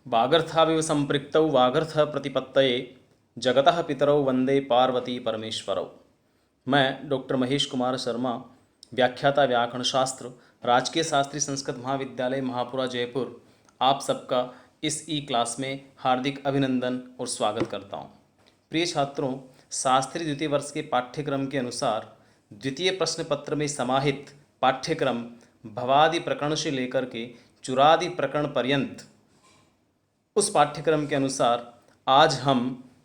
वागर्थाविव संपृक्तौ वागर्थ प्रतिपत्तये जगतः पितरौ वंदे पार्वती परमेश्वरौ। मैं डॉक्टर महेश कुमार शर्मा, व्याख्याता व्याकरण शास्त्र, राजकीय शास्त्री संस्कृत महाविद्यालय महापुरा जयपुर, आप सबका इस ई क्लास में हार्दिक अभिनंदन और स्वागत करता हूँ। प्रिय छात्रों, शास्त्री द्वितीय वर्ष के पाठ्यक्रम के अनुसार द्वितीय प्रश्न पत्र में समाहित पाठ्यक्रम भवादि प्रकरण से लेकर के चुरादि प्रकरण पर्यंत, उस पाठ्यक्रम के अनुसार आज हम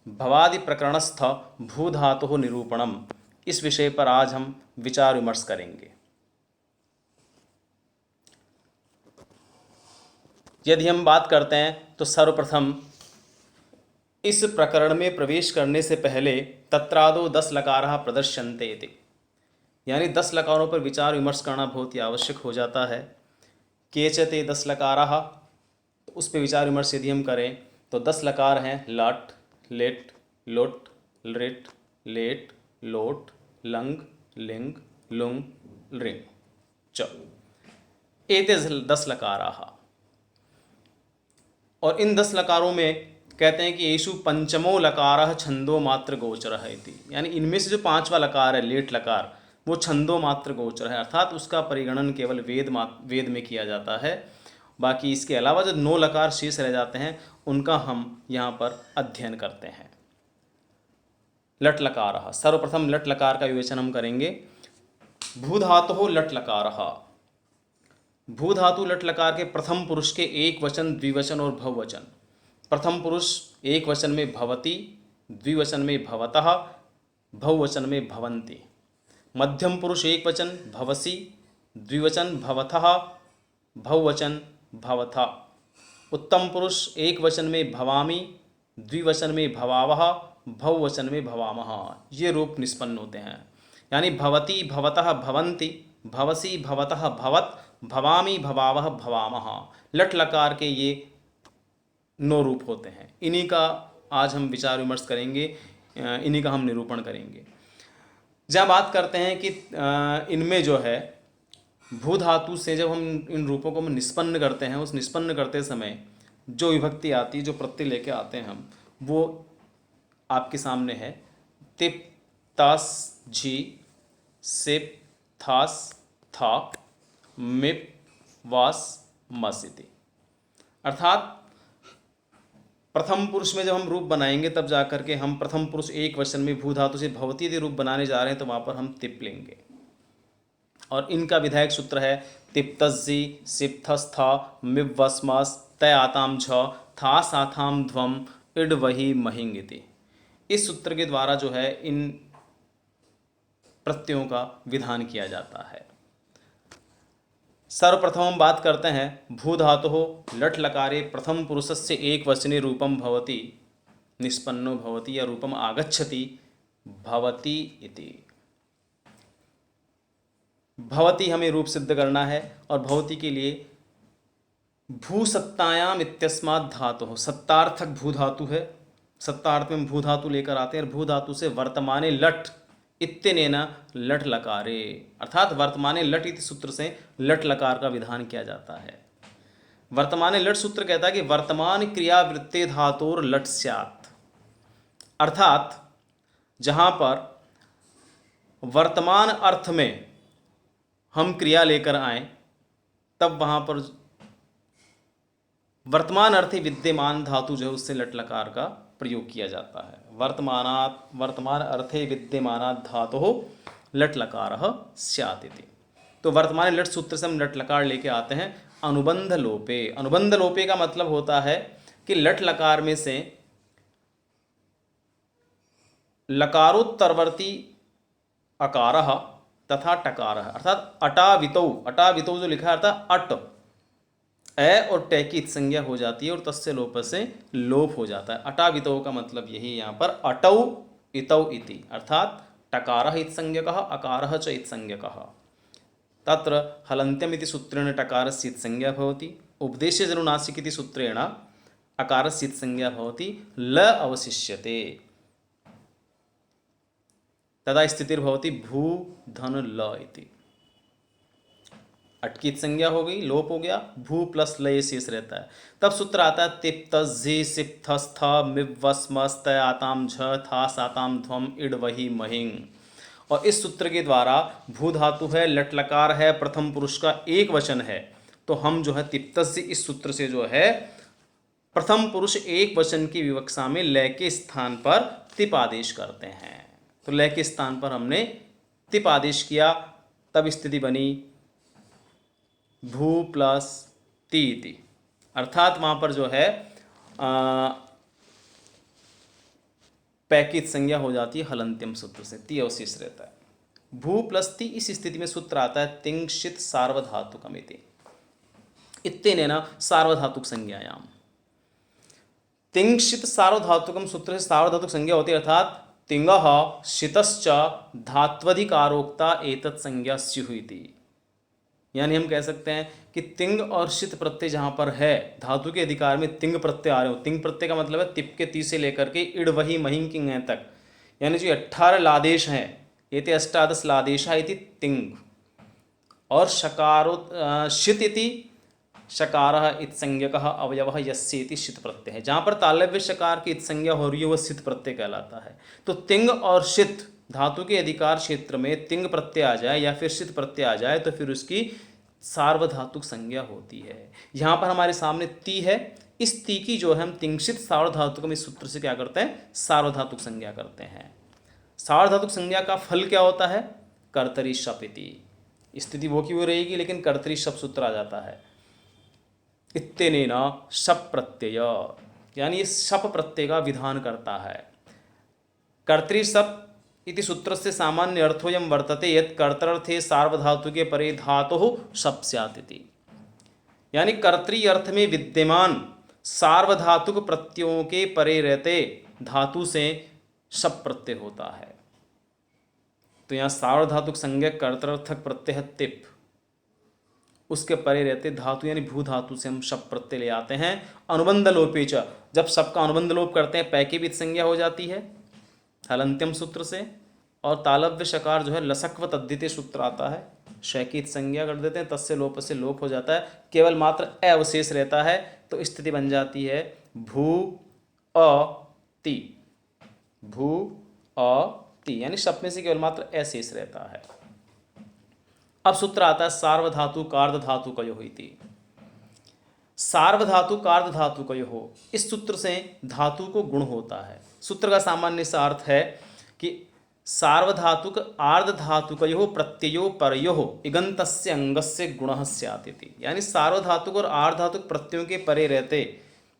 भवादि प्रकरणस्थ भूधातु निरूपणम इस विषय पर आज हम विचार विमर्श करेंगे। यदि हम बात करते हैं तो सर्वप्रथम इस प्रकरण में प्रवेश करने से पहले तत्रादो 10 लकाराः प्रदर्श्यन्ते इति, यानी 10 लकारों पर विचार विमर्श करना बहुत ही आवश्यक हो जाता है। केचते 10 लकाराः, तो उस पर विचार विमर्श यदि हम करें तो 10 लकार हैं लट, लेट, लोट, लृट, लेट, लोट, लंग, लिंग, लुंग, लृंग च। एते 10 लकाराः। और इन 10 लकारों में कहते हैं कि येषु पंचमो लकारः छंदो मात्र गोचरः इति, यानी इनमें से जो पांचवा लकार है लेट लकार, वो छंदो मात्र गोचर है, अर्थात उसका परिगणन केवल वेद में किया जाता है। बाकी इसके अलावा जो 9 लकार शेष रह जाते हैं उनका हम यहाँ पर अध्ययन करते हैं। लट लकारः, सर्वप्रथम लट लकार का विवेचन हम करेंगे। भूधातुः लट लकारः। भूधातु लट लकार के प्रथम पुरुष के एक वचन, द्विवचन और बहुवचन। प्रथम पुरुष एक वचन में भवति, द्विवचन में भवतः, बहुवचन में भवन्ति। मध्यम पुरुष एक वचन भवसि, द्विवचन भवथः, बहुवचन भवथा। उत्तम पुरुष एक वचन में भवामि, द्विवचन में भवावः, बहुवचन में भवामः। ये रूप निष्पन्न होते हैं, यानी भवति भवतः भवन्ति, भवसि भवतः भवत, भवामि भवावः भवामः। लट लकार के ये 9 रूप होते हैं। इन्हीं का आज हम विचार विमर्श करेंगे, इन्हीं का हम निरूपण करेंगे। जब बात करते हैं कि इनमें जो है भू धातु से जब हम इन रूपों को निष्पन्न करते हैं, उस निष्पन्न करते समय जो विभक्ति आती है, जो प्रत्यय लेके आते हैं हम, वो आपके सामने है। तिप, तास, झी, सिप, थास, था, मिप, वास, मस इति। अर्थात प्रथम पुरुष में जब हम रूप बनाएंगे तब जाकर के हम प्रथम पुरुष एक वचन में भू धातु से भवती यदि रूप बनाने जा रहे हैं तो वहाँ पर हम तिप लेंगे। और इनका विधायक सूत्र है तिप्तज्जी, सिप्थस्था, मिवस्मस, तय आताम झ, था साथाम ध्वम, इड वही महिंग इति। इस सूत्र के द्वारा जो है इन प्रत्ययों का विधान किया जाता है। सर्वप्रथम हम बात करते हैं भू धातुः लट लकारे प्रथम पुरुषस्य एक वचने रूपम भवति निष्पन्नो भवति या रूपम आगच्छति भवति इति। भवति हमें रूप सिद्ध करना है और भवति के लिए भू सत्तायाम इत्यस्मात् धातुः, सत्तार्थक भू धातु है। सत्तार्थ में भू धातु लेकर आते हैं और भू धातु से वर्तमाने लट इत्यनेन लट लकारे, अर्थात वर्तमाने लट इति सूत्र से लट लकार का विधान किया जाता है। वर्तमाने लट सूत्र कहता है कि वर्तमान क्रियावृत्ते धातुर लट स्यात्, अर्थात जहाँ पर वर्तमान अर्थ में हम क्रिया लेकर आए तब वहाँ पर वर्तमान अर्थे विद्यमान धातु जो है उससे लट लकार का प्रयोग किया जाता है। वर्तमान अर्थे विद्यमानात् धातुः लट लकारः स्यात् इति। तो वर्तमान लट सूत्र से हम लट लकार लेके आते हैं। अनुबंध लोपे, अनुबंध लोपे का मतलब होता है कि लट लकार में से लकारोत्तरवर्ती अकारः तथा टकारः, अर्थात अटावितौ, अटावितौ जो लिखा है अर्थात अट, ए और टे की संज्ञा हो जाती है और तस्य लोप से लोप हो जाता है। अटावितौ का मतलब यही यहाँ पर अटौ इतौ इति, अर्थात टकारः इत्संज्ञकः, अकारः च इत्संज्ञकः। तत्र हलन्त्यम् इति सूत्रेण टकारस्य इत्संज्ञा भवति, उपदेश्यजनुनासिक इति सूत्रेण अकारस्य इत्संज्ञा भवति, ल अवशिष्यते, तदा स्थितिर्भवति भू धन ल इति। अटकित संज्ञा हो गई, लोप हो गया, भू प्लस लय शेष रहता है। तब सूत्र आता है तिप ति सिप स्थ मिवस्मस्त आताम झ था साताम ध्वम इड वही महिंग। और इस सूत्र के द्वारा भू धातु है, लट लकार है, प्रथम पुरुष का एक वचन है, तो हम जो है तिप्तस्य इस सूत्र से जो है प्रथम पुरुष एक वचन की विवक्षा में लय के स्थान पर तिप आदेश करते हैं। तो लय के स्थान पर हमने तिप आदेश किया, तब स्थिति बनी भू प्लस ती इति, अर्थात वहां पर जो है पैकित संज्ञा हो जाती है हलंत्यम सूत्र से, ती अवशेष रहता है। भू प्लस ती, इस स्थिति में सूत्र आता है तिंशित सार्वधातुकमिति इत्यनेन सार्वधातुक संज्ञायाम। तिंशित सार्वधातुकम सूत्र से सार्वधातुक संज्ञा होती है, अर्थात तिंगः शितश्च धात्वधिकारोक्ता एतत् संज्ञा स्युः इति। यानी हम कह सकते हैं कि तिंग और शित प्रत्यय जहाँ पर है, धातु के अधिकार में तिंग प्रत्यय आ रहे हो। तिंग प्रत्यय का मतलब है तिप के ती से लेकर के इड वही महिंग किंग तक, यानी जो 18 लादेश हैं, एते अष्टादश लादेशा इति तिंग। और शकारो शित इति शकारः इत संज्ञकः अवयवः यस्य इति शित प्रत्यय है। जहाँ पर तालव्य शकार की इत संज्ञा हो रही है वह शित प्रत्यय कहलाता है। तो तिंग और शित धातु के अधिकार क्षेत्र में तिंग प्रत्यय आ जाए या फिर शित प्रत्यय आ जाए तो फिर उसकी सार्वधातुक संज्ञा होती है। यहाँ पर हमारे सामने ती है, इस ती की जो है हम तिंशित सार्वधातुक में इस सूत्र से क्या करते हैं, सार्वधातुक संज्ञा करते हैं। सार्वधातुक संज्ञा का फल क्या होता है, कर्तरी शप इति। स्थिति वो की वो रहेगी लेकिन कर्तरी शप सूत्र आ जाता है। इत्यनेन शप प्रत्यय, यानी इस शप प्रत्यय का विधान करता है। कर्तरी शप इति सूत्र से सामान्य अर्थोयम वर्तते यत् कर्तर्थे सार्वधातुके परे धातुः शप स्यात् इति। यानी कर्तरी अर्थ में विद्यमान सार्वधातुक प्रत्ययों के परे रहते धातु से शप प्रत्यय होता है। तो यहाँ सार्वधातुक संज्ञक कर्तर्थक प्रत्यय है तिप, उसके परे रहते धातु यानी भू धातु से हम शप प्रत्यय ले आते हैं। अनुबंध लोपेच, जब शप का अनुबंध लोप करते हैं पैके भी संज्ञा हो जाती है हलंत्यम सूत्र से। और तालव्य शकार जो है लसक्व तद्धिते सूत्र आता है, शैकित संज्ञा कर देते हैं, तस्य लोप से लोप हो जाता है, केवल मात्र ए अवशेष रहता है। तो स्थिति बन जाती है भू अ ति, भू अ ति, यानी शप में से केवल मात्र ए शेष रहता है। अब सूत्र आता है सार्वधातु कार्ध धातु कयो इति। सार्वधातु कार्ध धातु कयो, इस सूत्र से धातु को गुण होता है। सूत्र का सामान्य सा अर्थ है कि सार्वधातुक आर्ध धातुकयो प्रत्ययो परयो इगंतस्य अंगस्य गुणः स्यात् इति। यानी सार्वधातुक और आर्धातुक प्रत्ययों के परे रहते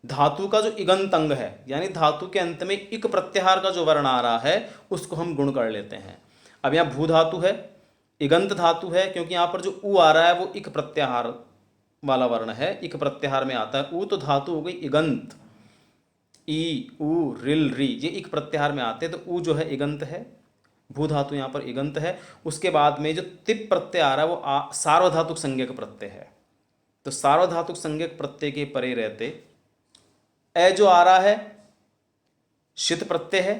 धातु का जो इगंत अंग है, यानी धातु के अंत में इक प्रत्याहार का जो वर्ण आ रहा है उसको हम गुण कर लेते हैं। अब यहाँ भू धातु है, इगंत धातु है, क्योंकि यहाँ पर जो उ आ रहा है वो इक प्रत्याहार वाला वर्ण है, इक प्रत्याहार में आता है। उ तो धातु हो गई इगंत, ई उ रिल री, ये इक प्रत्याहार में आते हैं, तो उ जो है इगंत है, भू धातु यहाँ पर इगंत है। उसके बाद में जो तिप प्रत्यय आ रहा है वो सार्वधातुक संज्ञक प्रत्यय है। तो सार्वधातुक संज्ञक प्रत्यय के परे रहते ए जो आ रहा है शित प्रत्यय है,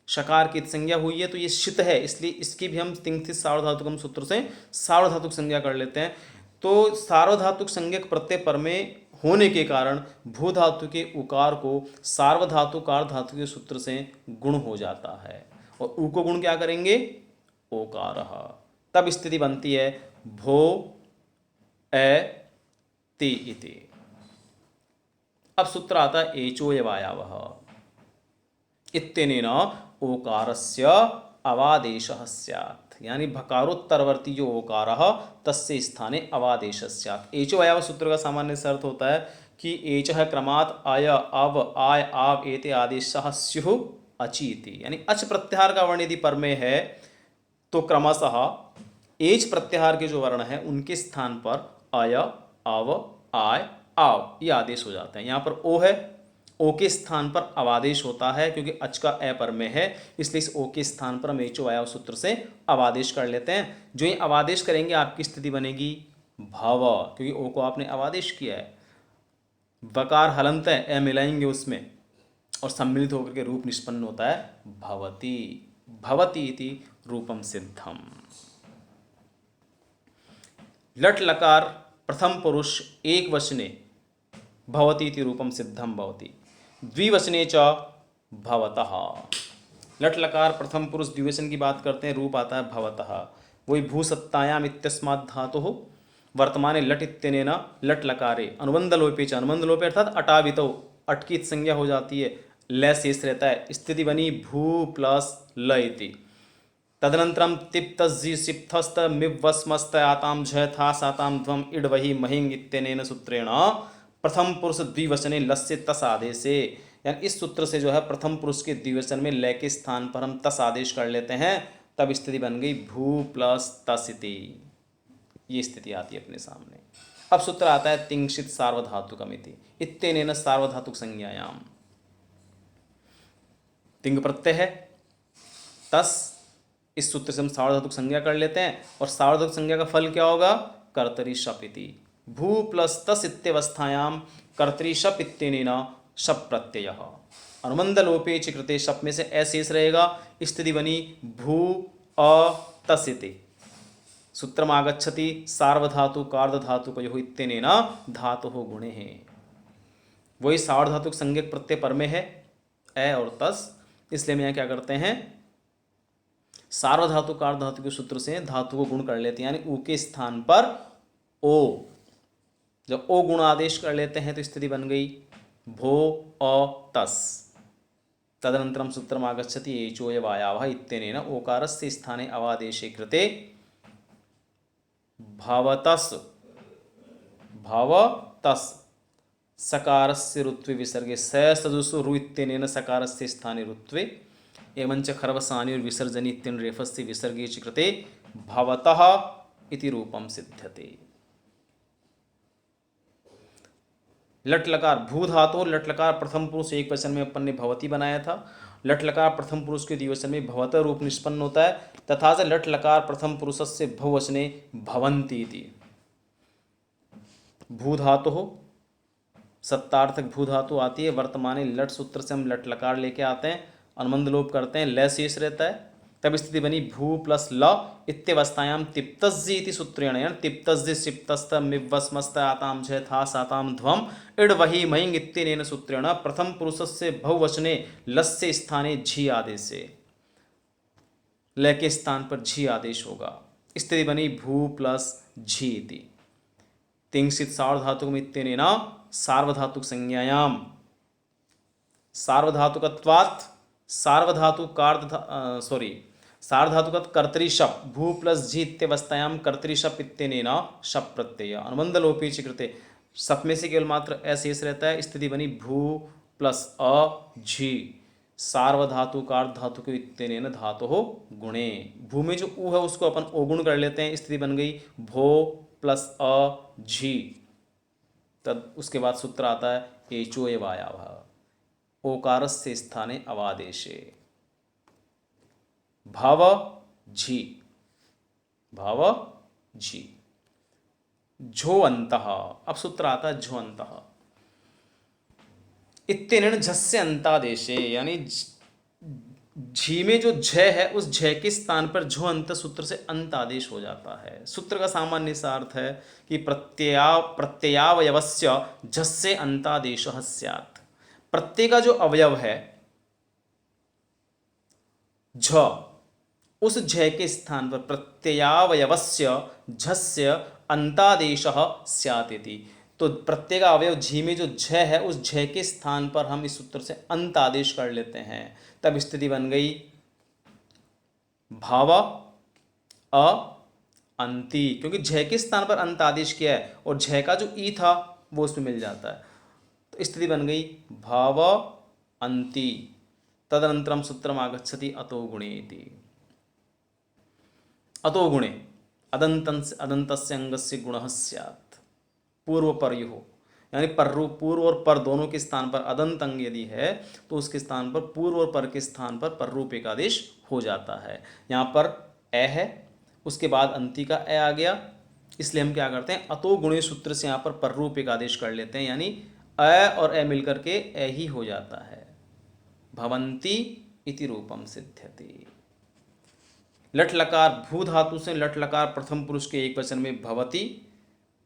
शकार की संज्ञा हुई है तो ये शित है, इसलिए इसकी भी हम तिंथित सार्वधातुकम सूत्र से सार्वधातुक संज्ञा कर लेते हैं। तो सार्वधातुक संज्ञक प्रत्यय पर में होने के कारण भू धातु के उकार को सार्वधातु कार धातु के सूत्र से गुण हो जाता है। और उ को गुण क्या करेंगे, ओकारः। तब स्थिति बनती है भो ए ति इति। अब सूत्र आता है एचोयवायावः इत्यनेन ओकारस्य अवादेशः स्यात्। यानी भकारोत्तरवर्ती जो ओकारः तस्य स्थाने अवादेशः स्यात्। एचोयवायाव सूत्र का सामान्य से अर्थ होता है कि एचः क्रमात् अय अव आय आव एते आदेशः स्युः अचि इति। यानी अच प्रत्याहार का वर्ण यदि पर में है तो क्रमशः एच प्रत्याहार के जो वर्ण है उनके स्थान पर अय अव आय आव ये आदेश हो जाते हैं। यहाँ पर ओ है, ओ के स्थान पर अवादेश होता है क्योंकि अच का ए पर में है, इसलिए इस ओ के स्थान पर हम एचो आया सूत्र से अवादेश कर लेते हैं। जो ये अवादेश करेंगे आपकी स्थिति बनेगी भव, क्योंकि ओ को आपने अवादेश किया है। वकार हलंत है, ए मिलाएंगे उसमें और सम्मिलित होकर के रूप निष्पन्न होता है भवती, भवती इति रूपम सिद्धम। लट लकार प्रथम पुरुष एक वचने भवति इति रूपम सिद्धम भवति, द्विवचने च भवतः। लट लकार प्रथम पुरुष द्विवचन की बात करते हैं, रूप आता है भवतः। वही भूसत्तायाम इत्यस्मात् धातुः वर्तमाने लट इत्यनेन लट लकारे अनुबंध लोपे च, अनुबंध लोपे अर्थात अटावितो, अट की संज्ञा हो जाती है, ल शेष रहता है, स्थिति बनी भू प्लस ल इति। तदनंतरम तिप्तजी सिप्थस्त मिवस्मस्त आताम झ था साताम ध्वम इड वही महिंग इत्यनेन सूत्रेण प्रथम पुरुष द्विवचने लस्य तस आदेशे, यानी इस सूत्र से जो है प्रथम पुरुष के द्विवचन में ल के स्थान पर हम तस आदेश कर लेते हैं, तब स्थिति बन गई भू प्लस तस इति। ये स्थिति आती है अपने सामने। अब सूत्र आता है तिंशित सार्वधातुकमिति इत्यनेन सार्वधातुक संज्ञायाम। तिंग प्रत्यय है, तस, इस सूत्र से हम सार्वधातुक संज्ञा कर लेते हैं, और सार्वधातुक संज्ञा का फल क्या होगा? कर्तरी शप इति। भू प्लस तस इत्यवस्थायाम कर्तरी शप इत्यनेन शप प्रत्यय, अनुबंध लोपे च कृते शप में से अशेष रहेगा, स्थिति बनी भू अ तस इति। सूत्रम आगच्छति सार्वधातु कार्धधातुकयोः इत्यनेन धातुः गुणे है। वही सार्वधातुक संज्ञक प्रत्यय पर में है ए और तस, इसलिए हम यहाँ क्या करते हैं, सार्वधातु कार्धधातु के सूत्र से धातु को गुण कर लेते हैं, यानी ऊ के स्थान पर ओ, जब ओ गुण आदेश कर लेते हैं तो स्थिति बन गई भो अ तस। तदनंतरम सूत्रम आगच्छति एचोय वायावः इत्यनेन ओकारस्य स्थाने अवादेशे कृते भवतस् भवतस् सकारस्य रुत्वे विसर्गे सदुसु रु इत्यनेन सकारस्य स्थाने रुत्वे एवंच खरवसानि और विसर्जनी इत्यनेन रेफस्य विसर्गे च कृते भवतः इति रूपम सिद्ध्यते। लट लकार भू धातु, लट लकार प्रथम पुरुष एक वचन में अपन ने भवती बनाया था, लट लकार प्रथम पुरुष के द्विवचन में भवतः रूप निष्पन्न होता है, तथा से लट लकार प्रथम पुरुषस्य बहुवचने भवन्ति इति। भू धातु हो, सत्तार्थक भू धातु आती है, वर्तमाने लट सूत्र से हम लट लकार लेके आते हैं, अनुबंध लोप करते हैं, ल शेष रहता है, तब स्थिति बनी भू प्लस ल इत्यवस्थायाम तिप्तजी इति सूत्रेण, तिप्तजी सिप्तस्त मिवस्मस्त आताम झ था साताम ध्वम इड वही महिंग इत्यनेन सूत्रेण प्रथम पुरुषस्य बहुवचने लस्य स्थाने झी आदेश से, ल के स्थान पर झी आदेश होगा, स्थिति बनी भू प्लस झी इति। तिंशित सार्वधातुकम इत्यनेन सार्वधातुक संज्ञायाम सार्वधातुकत्वात् सार्वधातुकत् कर्तरी शप भू प्लस झी इत्यवस्थायाम कर्तरी शप इत्यनेन शप प्रत्यय, अनुबंध लोपे च कृते शप में से केवल मात्र अशेष रहता है, स्थिति बनी भू प्लस अ झी सार्वधातु कार्धधातुक इत्यनेन धातुः गुणे। भू में जो ऊ है उसको अपन ओ गुण कर लेते हैं, स्थिति बन गई भो प्लस अ झी। तब उसके बाद सूत्र आता है एचोय वायावः ओकारस्य स्थाने अवादेशे भव झी, भव झी झो अंतः। अब सूत्र आता है झो अंतः इत्यनेन झस्य अंतादेशे, यानी झी में जो झ है उस झ के स्थान पर झो अंत सूत्र से अंत आदेश हो जाता है। सूत्र का सामान्य सा अर्थ है कि प्रत्ययावयवस्य झस्य अंतादेशः स्यात्। प्रत्यय का जो अवयव है झ, उस झ के स्थान पर प्रत्ययावयवस्य झस्य अंतादेशः स्यात् इति। तो प्रत्यय का अवयव झी में जो झ है उस झ के स्थान पर हम इस सूत्र से अंत आदेश कर लेते हैं, तब स्थिति बन गई भाव अ अंति, क्योंकि झ के स्थान पर अंत आदेश किया है और झ का जो ई था वो उसमें मिल जाता है, तो स्थिति बन गई भाव अंति। तदनंतरम सूत्रम आगच्छति अतो गुणे इति। अतो गुणे अदंतस्य अंगस्य गुणः स्यात् पूर्व पर हो, यानी पूर्व और पर दोनों के स्थान पर अदंत अंग यदि है तो उसके स्थान पर पूर्व और पर के स्थान पर पररूप एकादेश हो जाता है। यहाँ पर ए है, उसके बाद अंति का ए आ गया, इसलिए हम क्या करते हैं अतो गुणे सूत्र से यहाँ पर पररूप एकादेश कर लेते हैं, यानी अ और ए मिलकर के ए ही हो जाता है। भवन्ति इति रूपम सिद्ध्यति। लट लकार भू धातु से लट लकार प्रथम पुरुष के एक वचन में भवति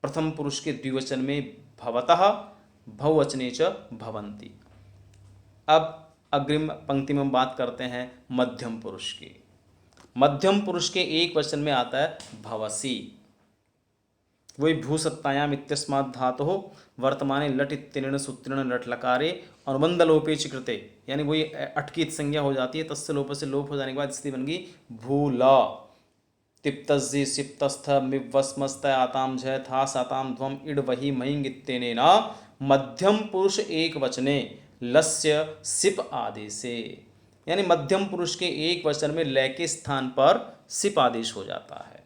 प्रथम पुरुष के द्विवचन में भवतः, बहुवचने च भवन्ति। अब अग्रिम पंक्ति में हम बात करते हैं मध्यम पुरुष की। मध्यम पुरुष के एक वचन में आता है भवसि। वही भूसत्तायाम इत्यस्मात् धातुः वर्तमाने लट इत्यनेन सूत्रेण लट लकारे अनुबंध लोपेच कृते, यानी वही अटकीत संज्ञा हो जाती है। तस्य लोप से लोप हो जाने के बाद स्थिति बन गई भूल। तिप्तजि सिप्तस्थ मिवस्मस्त आताम झ था साताम ध्वम इड वही महिंग इत्यनेन मध्यम पुरुष एक वचने लस्य सिप आदेशे, यानी मध्यम पुरुष के एक वचन में लय के स्थान पर सिप आदेश हो जाता है।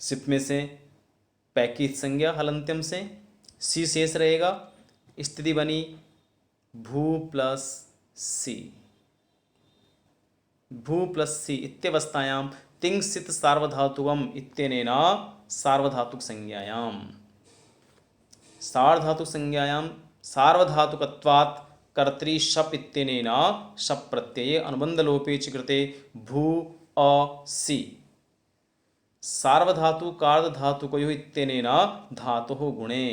सिप में से पै की संज्ञा हलंत्यम से सी शेष रहेगा। स्थिति बनी भू प्लस सी। भू प्लस सी इत्यवस्थायाम तिंसित सार्वधातुकम इत्यनेन सार्वधातुक संज्ञायाम, सार्वधातुक संज्ञायाम सार्वधातुकत्वात् कर्तृ शप इत्यनेन शप प्रत्यये अनुबंध लोपे च कृते भू अ सी सार्वधातु कार्ध धातुकयोः इत्यनेन धातुः गुणे।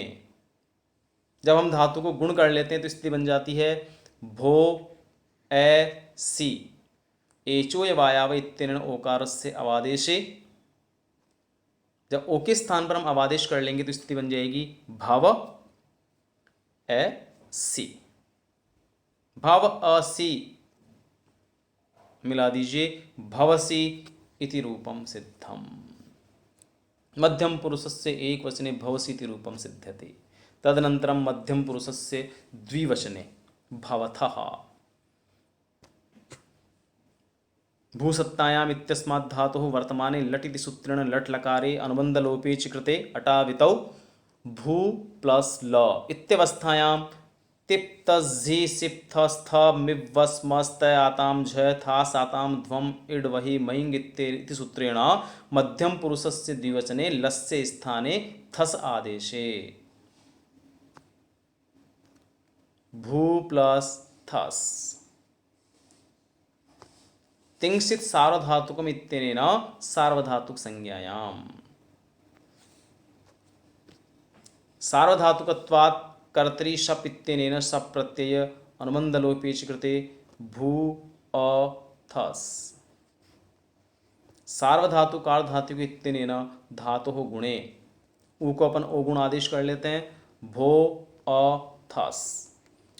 जब हम धातु को गुण कर लेते हैं तो स्थिति बन जाती है भो ए सी एचो वायाव इत्यनेन ओकारस्य अवादेशे। जब ओ के स्थान पर हम अवादेश कर लेंगे तो स्थिति बन जाएगी भव ए सी। भव असी मिला दीजिए भवसी इति रूपम सिद्धम। मध्यम पुरुषस्य एक वचने भवसी इति रूपम सिद्ध्यते। तदनन्तरं मध्यम पुरुषस्य द्विवचने भवथः। भूसत्तायाम इत्यस्मात् धातुः वर्तमाने लट इति सूत्रेण लट लकारे अनुबंध लोपे च कृते अटावितौ भू प्लस ल इत्यवस्थायां तिप्तझि सिप्तस्थ मिवस्मस्त आताम झ था साताम ध्वम इड वही महिंग इति सूत्रेण मध्यम पुरुषस्य द्विवचने लस्य स्थाने थस आदेशे भू प्लस थस तिंसित सार्वधातुकम इत्यनेन सार्वधातुक संज्ञायाम सार्वधातुकत्वात् कर्तृ शप इत्यनेन शप प्रत्यय अनुबंध लोपे च कृते भू अ थस सार्वधातु कार धातु इत्यनेन धातुः गुणे। ऊ को अपन ओ गुण आदेश कर लेते हैं भो अ थस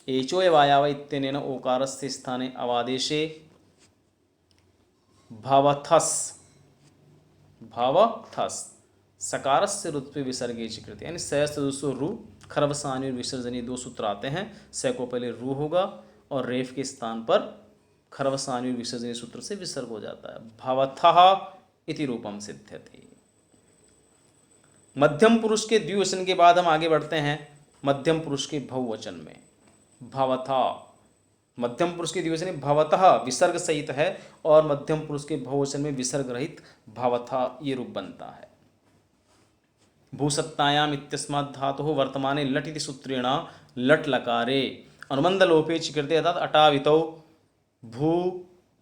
एचो वायाव इत्यनेन ओकारस्य स्थाने अवादेशे भवथस भवथस सकारस्य रुत्वे विसर्गे च कृते, यानी स सदस्यो रु खरवसानी और विसर्जनी दो सूत्र आते हैं। स को पहले रु होगा और रेफ के स्थान पर खरवसानी और विसर्जनी सूत्र से विसर्ग हो जाता है। भवथः इति रूपम सिद्ध्यते। मध्यम पुरुष के द्विवचन के बाद हम आगे बढ़ते हैं मध्यम पुरुष के बहुवचन में भवथा। मध्यम पुरुष के द्विवचन में भवतः विसर्ग सहित है और मध्यम पुरुष के बहुवचन में विसर्ग रहित भवथा ये रूप बनता है। भूसत्तायाम इत्यस्मात् धातुः वर्तमाने लट इति सूत्रेण लट लकारे अनुबंध लोपे च कृते अर्थात अटावितौ भू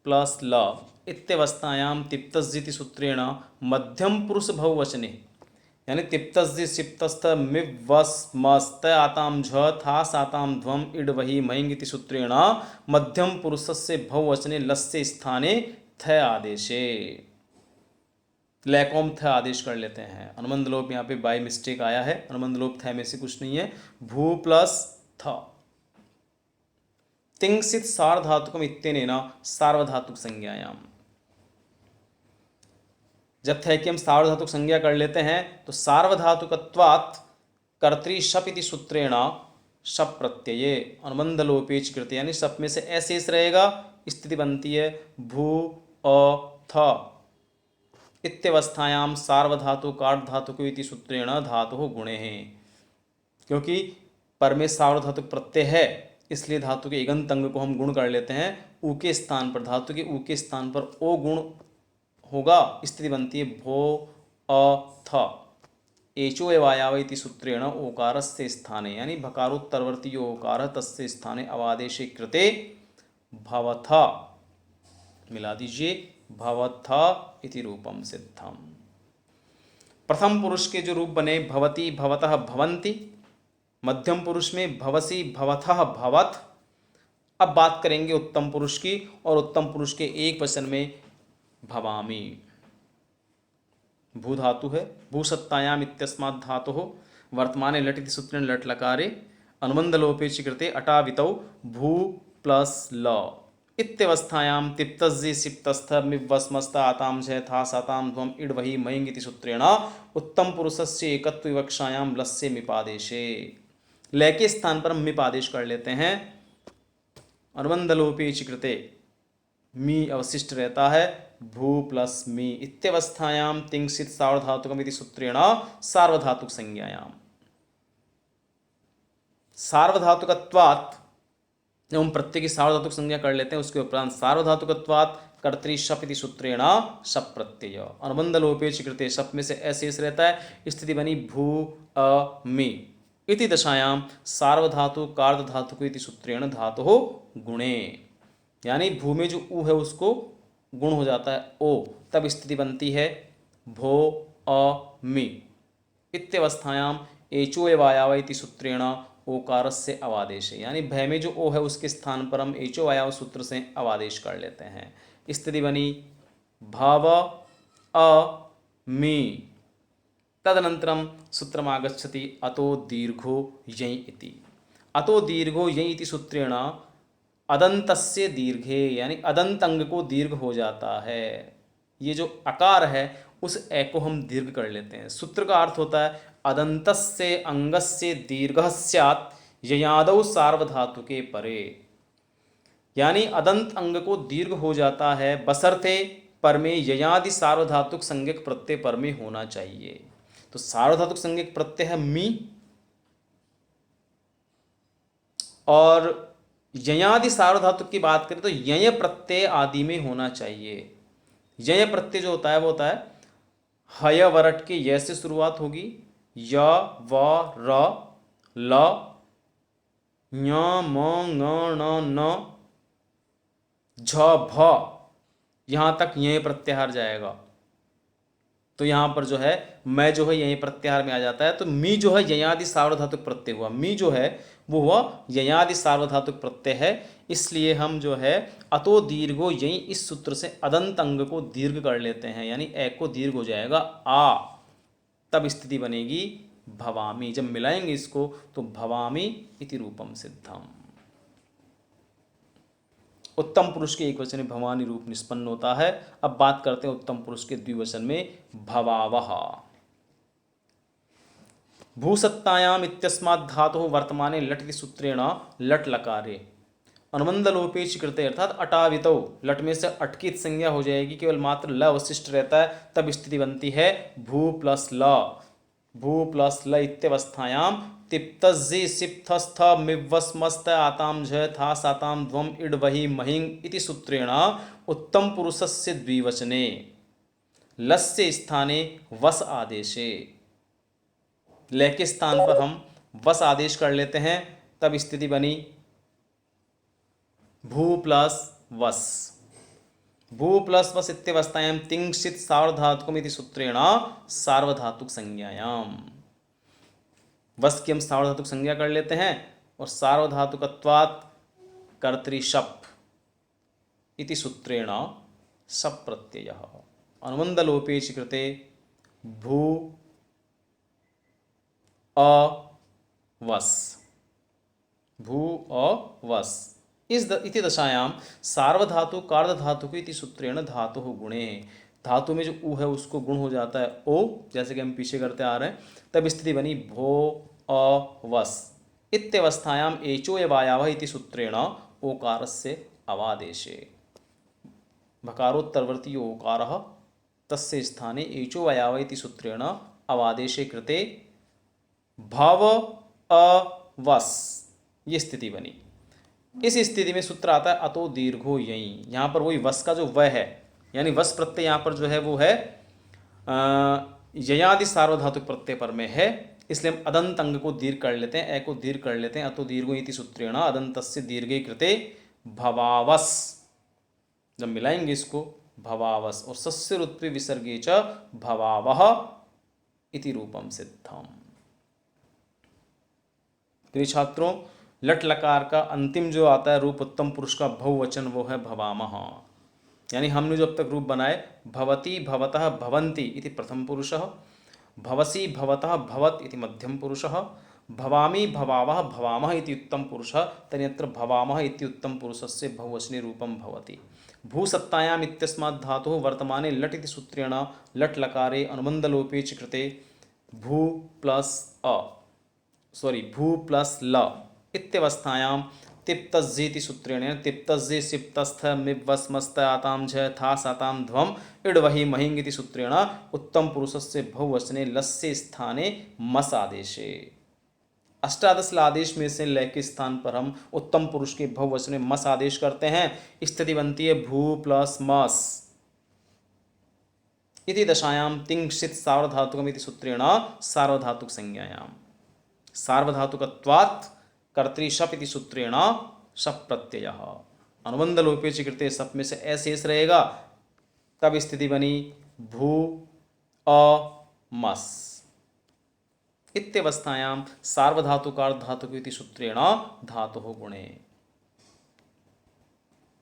प्लस ल इत्यवस्थायाम तिप्तझि इति सूत्रेण मध्यम पुरुष बहुवचने, यानी तिप्तझि सिप्तस्थ मिवस्मस्त आताम झ था साताम ध्वम इड वही महिंग इति सूत्रेण मध्यम पुरुषस्य बहुवचने लस्य स्थाने थ आदेशे लैकोम थ आदेश कर लेते हैं। अनुबंध लोप यहाँ पे बाय मिस्टेक आया है। अनुबंध लोप थ में से कुछ नहीं है। भू प्लस थ तिंसित सार्वधातुकम इत्यनेन सार्वधातुक संज्ञायाम। जब थ की हम सार्वधातुक संज्ञा कर लेते हैं तो सार्वधातुकत्वात् कर्तृ शप इति सूत्रेण शप प्रत्यये अनुबंध लोपे च कृते, यानी शप में से ऐसे रहेगा। स्थिति बनती है भू अ थ इत्यवस्थायाम सार्वधातु कार्ड धातुको इति सूत्रेण धातुः गुणे हैं। क्योंकि पर में सार्वधातुक प्रत्यय है इसलिए धातु के इगंत अंग को हम गुण कर लेते हैं। ऊ के स्थान पर धातु के ऊ के स्थान पर ओ गुण होगा। स्थिति बनती है भो अ थ एचो वायाव इति सूत्रेण ओकारस्य स्थाने, यानी भकारोत्तरवर्ती ओकार तस्य स्थाने अवादेशे कृते भवथा मिला दीजिए भवथा इति रूपम सिद्धम। प्रथम पुरुष के जो रूप बने भवती भवतः भवन्ति, मध्यम पुरुष में भवसी भवथः भवत। अब बात करेंगे उत्तम पुरुष की, और उत्तम पुरुष के एक वचन में भवामी। भू धातु है, भू सत्तायाम इत्यस्मात् धातुः वर्तमाने लट इति सूत्रेण लट लकारे अनुबंधलोपेचि कृते अटावितौ भू प्लस ल इत्यवस्थायाम तिप्तज्जि सिप्तस्थ मिवस्मस्त आताम झ था साताम ध्वम इड वही मयंग इति सूत्रेण उत्तम पुरुषस्य एकत्व विवक्षायाम लस्य मिपादेशे। लय के स्थान पर हम मिपादेश कर लेते हैं। अनुबंधलोपेचि कृते मी अवशिष्ट रहता है, भू प्लस मी इत्यवस्थायाम तिंसित सार्वधातुकम इति सूत्रेण सार्वधातुक संज्ञायाम। सार्वधातुकत्वात् जब हम प्रत्यय की सार्वधातुक संज्ञा कर लेते हैं उसके उपरांत सार्वधातुकत्वात् कर्तरी शप इति सूत्रेण शप प्रत्यय। अनुबंध लोपेच कृते शप में से अशेष रहता है, स्थिति बनी भू अ मी इति दशायाम सार्वधातु कार्द धातु को इति सूत्रेण धातु हो गुणे, यानी भू में जो ऊ है उसको गुण हो जाता है ओ, तब स्थिति बनती है भो अ मी इत्यवस्थायाम एचो एवायाव इति सूत्रेण ओकार से अवादेश है, यानी भय में जो ओ है उसके स्थान पर हम एचो आयाव सूत्र से अवादेश कर लेते हैं। स्थिति बनी भव अ मी। तदनंतरम सूत्रम आगच्छति अतो दीर्घो यई इति। अतो दीर्घो यई इति सूत्रेण अदंतस्य दीर्घे, यानी अदंत अंग को दीर्घ हो जाता है। ये जो अकार है उस ए को हम दीर्घ कर लेते हैं। सूत्र का अर्थ होता है अदंतस्य अंगस्य दीर्घः स्यात् ययादौ सार्वधातुके परे, यानी अदंत अंग को दीर्घ हो जाता है बशर्ते पर में ययादि सार्वधातुक संज्ञक प्रत्यय पर में होना चाहिए। तो सार्वधातुक संज्ञक प्रत्यय है मी, और ययादि सार्वधातुक की बात करें तो यय प्रत्यय आदि में होना चाहिए। यय प्रत्यय जो होता है वो होता है हय वरट के य से शुरुआत होगी, य व र ल ञ म ङ ण न झ भ, यहां तक यह प्रत्याहार जाएगा। तो यहां पर जो है मैं जो है यही प्रत्याहार में आ जाता है। तो मी जो है ययादि सार्वधातुक प्रत्यय हुआ, मी जो है वो हुआ ययादि सार्वधातुक प्रत्यय है। इसलिए हम जो है अतो दीर्घो यही इस सूत्र से अदंत अंग को दीर्घ कर लेते हैं, यानी ए को दीर्घ हो जाएगा आ, तब स्थिति बनेगी भवामी। जब मिलाएंगे इसको तो भवामी इति रूपम सिद्धम। उत्तम पुरुष के एक वचन में भवानी रूप निष्पन्न होता है। अब बात करते हैं उत्तम पुरुष के द्विवचन में भवावह। भूसत्तायाम इत्यस्मात् धातुः वर्तमाने लट इति सूत्रेण लट लकारे अनुबंध लोपेच कृते अर्थात अटावितौ, लट में से अटकित संज्ञा हो जाएगी, केवल मात्र ल अवशिष्ट रहता है, तब स्थिति बनती है भू प्लस ल। भू प्लस ल इत्यवस्थायाम तिप्तज्जि सिप्तस्थ मिवस्मस्त आताम झ था साताम ध्वम इड वही महिंग इति सूत्रेण उत्तम पुरुषस्य द्विवचने लस्य स्थाने वस आदेशे। लय के स्थान पर हम वस आदेश कर लेते हैं, तब स्थिति बनी भू प्लस वस। भू प्लस वस इत्यवस्थायाम तिंशित सार्वधातुकम इति सूत्रेण सार्वधातुक संज्ञायाम। वस की हम सार्वधातुक संज्ञा कर लेते हैं, और सार्वधातुकत्वात् कर्तरी शप इति सूत्रेण शप प्रत्यय। अनुबंध लोपेच कृते भू अ वस, भू अ वस इति दशायाम सार्वधातु कार्धधातु इति सूत्रेण धातु गुणे। धातु में जो उ है उसको गुण हो जाता है ओ, जैसे कि हम पीछे करते आ रहे हैं। तब स्थिति बनी भो अ वस इत्यवस्थायाम एचो एवायावः इति सूत्रेण ओकारस्य अवादेशे। भकारोत्तरवर्ती ओकारः तस्य स्थाने एचो अयावः इति सूत्रेण अवादेशे कृते भव अ वस, ये स्थिति बनी। इस स्थिति में सूत्र आता है अतो दीर्घो यई। यहाँ पर वही वस का जो व है, यानी वस प्रत्यय यहाँ पर जो है वो है ययादि सार्वधातुक प्रत्यय पर में है, इसलिए हम अदंत अंग को दीर्घ कर लेते हैं, ए को दीर्घ कर लेते हैं। अतो दीर्घो इति सूत्रेण अदंतस्य दीर्घे कृते भवावस। जब मिलाएंगे इसको भवावस, और सस्य रुत्वे विसर्गे च भवावह इति रूपम सिद्धम। प्रिय छात्रों, लट लकार का अंतिम जो आता है रूप उत्तम पुरुष का बहुवचन, वो है भवामः। यानी हमने जो अब तक रूप बनाए, भवती भवतः भवन्ति इति प्रथम पुरुषः, भवसी भवतः भवत् इति मध्यम पुरुषः, भवामी भवावः भवामः इति उत्तम पुरुषः, तन्यत्र भवामः इति उत्तम पुरुषस्य बहुवचने रूपं भवति। भूसत्तायाम् इत्यस्मात् धातुः वर्तमाने लट् इति सूत्रेण लट् लकारे अनुबन्धलोपे च कृते भू प्लस ल इत्यवस्थायां तिप्तज्जीति सूत्रेण तिप्तज्जी सिप्तस्थ मिवस्मस्त आताम झ था साताम ध्वम इडवहि महिंग इति सूत्रेण उत्तम पुरुषस्य बहुवचने लस्य स्थाने मस आदेशे। अष्टादश आदेश में से ल के स्थान पर हम उत्तम पुरुष के बहुवचन में मस आदेश करते हैं। स्थिति बनती है भू प्लस मस इति दशायां तिंशित सार्वधातुकम इति सूत्रेण सार्वधातुक संज्ञायाम सार्वधातुकत्वात् कर्तृ शप इति सूत्रेण शप प्रत्ययः अनुबंध लोपे च कृते शप में से अशेष रहेगा, तब स्थिति बनी भू मस इत्यवस्थायां सार्वधातुकार्ध इति सूत्रेण धातुः गुणे।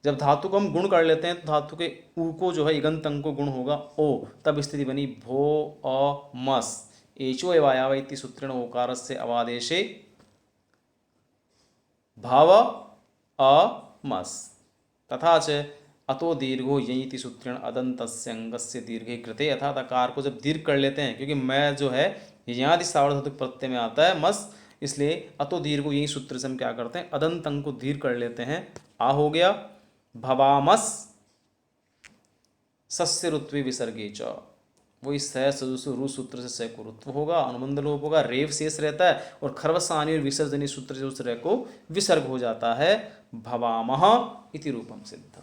जब धातु को हम गुण कर लेते हैं तो धातु के ऊ को जो है इगंत अंग को गुण होगा ओ, तब स्थिति बनी भो मस एचो एवायाव इति सूत्रेण ओकारस्य अवादेशे भाव मस तथा च अतो दीर्घो यही इति सूत्रेण अदंतस्य अंगस्य दीर्घे कृते। अर्थात आकार को जब दीर्घ कर लेते हैं, क्योंकि मैं जो है यहाँ सार्वधातुक प्रत्यय में आता है मस, इसलिए अतो दीर्घो यही सूत्र से हम क्या करते हैं अदंत अंग को दीर्घ कर लेते हैं। आ हो गया भवामस सस्य ऋत्वे विसर्गे च, वही रू सूत्र से स को ऋत्व होगा, अनुबंध लोप होगा, रेव शेष रहता है और खर्वसानी और विसर्जनी सूत्र से उस रे को विसर्ग हो जाता है। भवामः इति रूपम सिद्धम।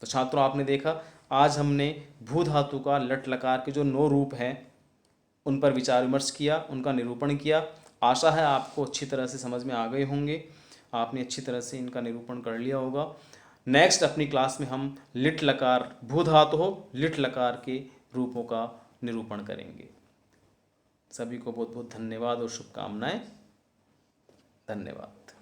तो छात्रों, आपने देखा आज हमने भू धातु का लट लकार के जो 9 रूप हैं उन पर विचार विमर्श किया, उनका निरूपण किया। आशा है आपको अच्छी तरह से समझ में आ गए होंगे, आपने अच्छी तरह से इनका निरूपण कर लिया होगा। नेक्स्ट अपनी क्लास में हम लिट लकार भू धातु हो लिट लकार के रूपों का निरूपण करेंगे। सभी को बहुत बहुत धन्यवाद और शुभकामनाएं। धन्यवाद।